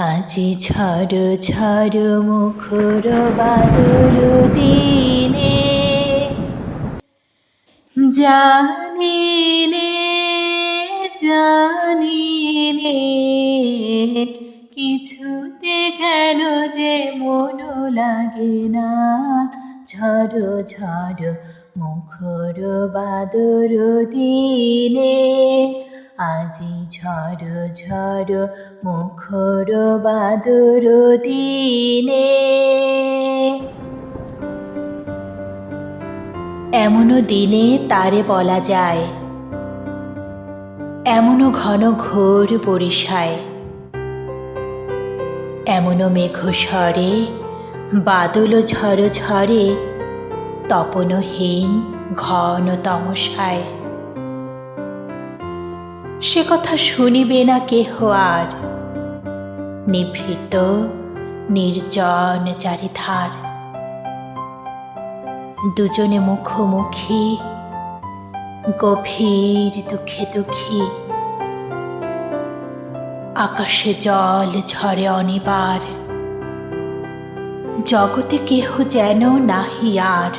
আজি ঝড় ঝড় মুখর বাদর দিনে, জানি নে জানি নে কিছুতে কেন যে মন লাগে না। ঝড় ঝড় মুখর বাদর দিনে, আজি ঝড় ঝড় মুখর বাদর দিনে। এমনও দিনে তারে বলা যায়, এমনও ঘন ঘোর বরিশায়, এমনও মেঘ স্বরে বাদল ঝড় ঝরে, তপনহীন ঘন তমসায়। সে কথা শুনিবে না কেহ আর, নিভৃত নির্জন চারিধার। দুজনে মুখোমুখি গভীর দুঃখে দুঃখী, আকাশে জল ঝরে অনিবার, জগতে কেহ যেন নাহি আর।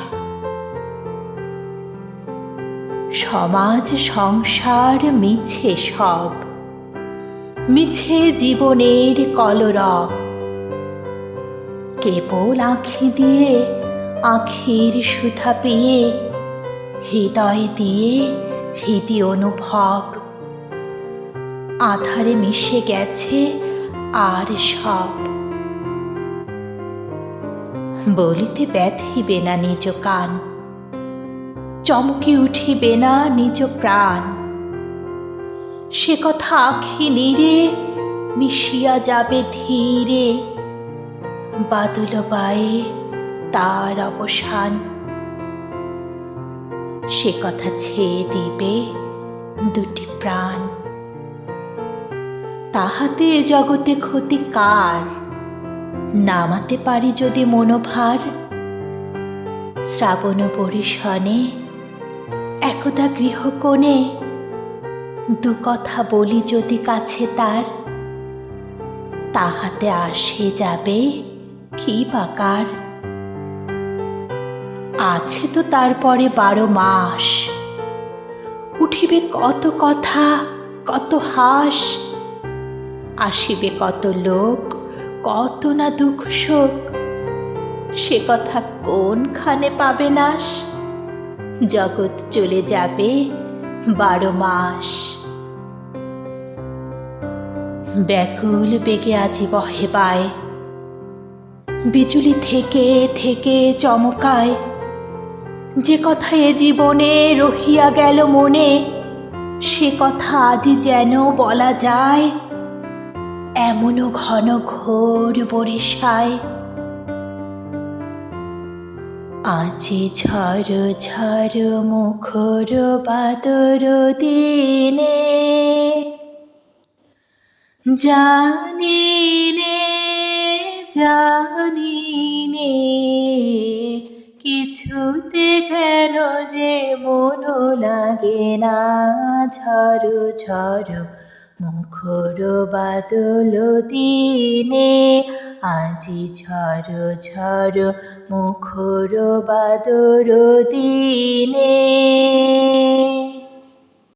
সমাজ সংসার মিছে সব, মিছে জীবনের কলরব। কেবল আঁখি দিয়ে আঁখির সুধা পেয়ে, হৃদয় দিয়ে হৃদি অনুভব। আধারে মিশে গেছে আর সব, বলিতে ব্যথিবে না নিজ কান, চমকে উঠিবে না নিজ প্রাণ। সে কথা আঁখি নীরে মিশিয়া যাবে ধীরে, বাদল বায়ে তার অবসান। সে কথা ছেয়ে দিবে দুটি প্রাণ, তাহাতে জগতে ক্ষতি কার? নামাতে পারি যদি মনোভার, শ্রাবণ বরিশনে একদা গৃহকোণে দু কথা বলি যদি কাছে তার, তাহাতে আসে যাবে কি বাকার? আছে তো তারপরে 12 মাস, উঠিবে কত কথা কত হাস, আসিবে কত লোক কত না দুঃখ শোক। সে কথা কোনখানে পাবে নাশ? জগৎ চলে যাবে 12 মাস। ব্যাকুল বেগে আজি বহে বায়, বিজুলি থেকে থেকে চমকায়। যে কথা এ জীবনে রহিয়া গেল মনে, সে কথা আজি যেন বলা যায়, এমনও ঘন ঘোর বরিশায়। আজি ঝড় ঝড় মুখর বাদর দিনে, জানি নে জানি নে কিছুতে কেন যে মন লাগে না। ঝড় ঝড় মুখর বাদল দিনে, আজি ঝড় ঝড় মুখর বাদর দিনে।